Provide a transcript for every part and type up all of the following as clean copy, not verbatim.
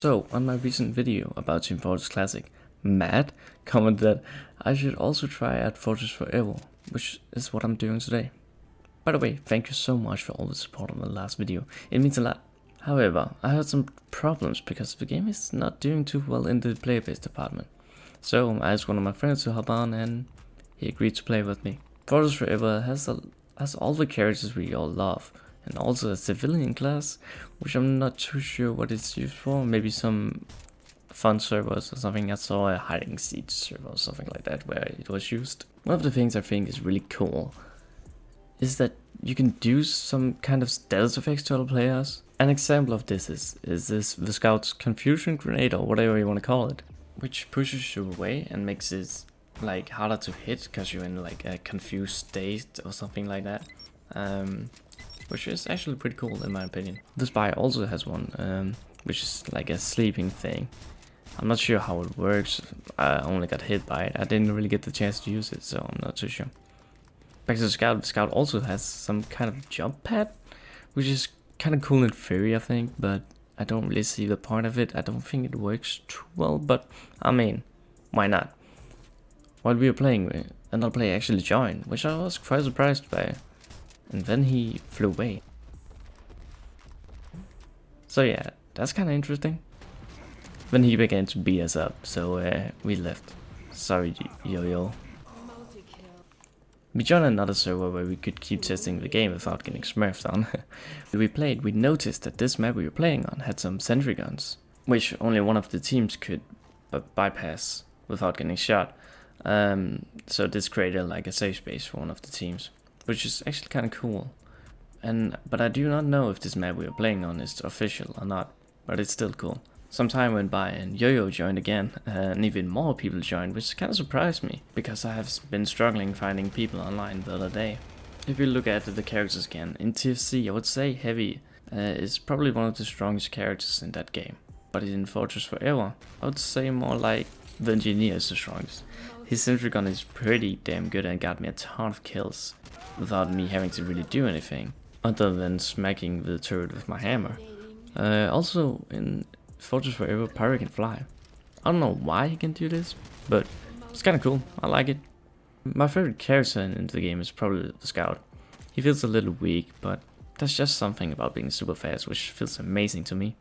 So, on my recent video about Team Fortress Classic, Matt commented that I should also try out Fortress Forever, which is what I'm doing today. By the way, thank you so much for all the support on the last video, it means a lot. However, I had some problems because the game is not doing too well in the player base department. So I asked one of my friends to hop on and he agreed to play with me. Fortress Forever has all the characters we all love, and also a civilian class, which I'm not too sure what it's used for. Maybe some fun servers or something. I saw a hiding seat server or something like that where it was used. One of the things I think is really cool is that you can do some kind of stealth effects to other players. An example of this is the Scout's Confusion Grenade, or whatever you want to call it, which pushes you away and makes it like harder to hit because you're in like a confused state or something like that. Which is actually pretty cool in my opinion. The Spy also has one, which is like a sleeping thing. I'm not sure how it works. I only got hit by it. I didn't really get the chance to use it, so I'm not too sure. Back to the Scout. The Scout also has some kind of jump pad, which is kind of cool in theory, I think, but I don't really see the point of it. I don't think it works too well, but I mean, why not? While we were playing, another player actually joined, which I was quite surprised by. And then he flew away. So yeah, that's kind of interesting. Then he began to beat us up, so we left. Sorry, Yo-Yo. We joined another server where we could keep testing the game without getting smurfed on. When we played, we noticed that this map we were playing on had some sentry guns, which only one of the teams could bypass without getting shot. So this created like a safe space for one of the teams, which is actually kind of cool. But I do not know if this map we are playing on is official or not, but it's still cool. Some time went by and Yo-Yo joined again, and even more people joined, which kind of surprised me, because I have been struggling finding people online the other day. If you look at the characters again, in TFC I would say Heavy is probably one of the strongest characters in that game. But in Fortress Forever, I would say more like the Engineer is the strongest. His sentry gun is pretty damn good and got me a ton of kills, without me having to really do anything, other than smacking the turret with my hammer. Also in Fortress Forever, Pyro can fly. I don't know why he can do this, but it's kinda cool, I like it. My favorite character in the game is probably the Scout. He feels a little weak, but that's just something about being super fast which feels amazing to me.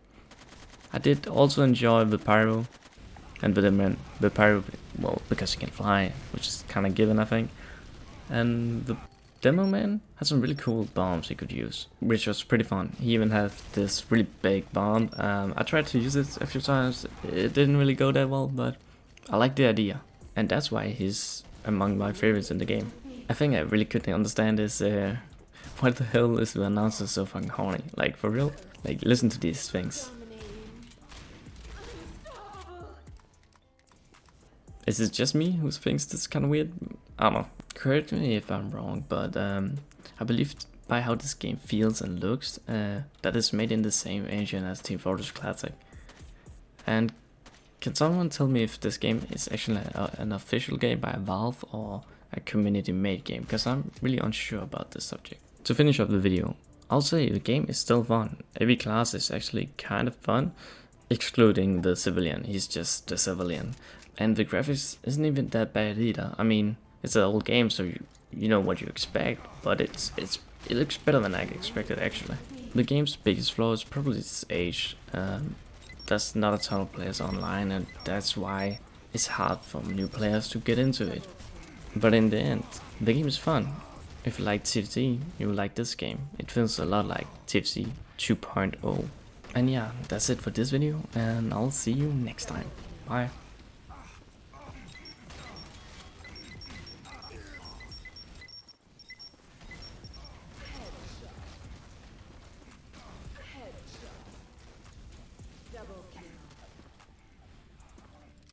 I did also enjoy the Pyro, and the Pyro, well, because he can fly, which is kinda given I think. And the Demo Man had some really cool bombs he could use, which was pretty fun. He even had this really big bomb. I tried to use it a few times. It didn't really go that well, but I like the idea. And that's why he's among my favorites in the game. I think I really couldn't understand is why the hell is the announcer so fucking horny? Like, for real? Like, listen to these things. Is it just me who thinks this is kind of weird? I don't know. Correct me if I'm wrong, but I believe by how this game feels and looks, that it's made in the same engine as Team Fortress Classic. And can someone tell me if this game is actually an official game by Valve or a community-made game? Because I'm really unsure about this subject. To finish up the video, I'll say the game is still fun. Every class is actually kind of fun, excluding the civilian. He's just the civilian. And the graphics isn't even that bad either. I mean, it's an old game, so you know what you expect, but it looks better than I expected actually. The game's biggest flaw is probably its age. There's not a ton of players online, and that's why it's hard for new players to get into it. But in the end, the game is fun. If you like TFC, you will like this game. It feels a lot like TFC 2.0. And yeah, that's it for this video, and I'll see you next time. Bye.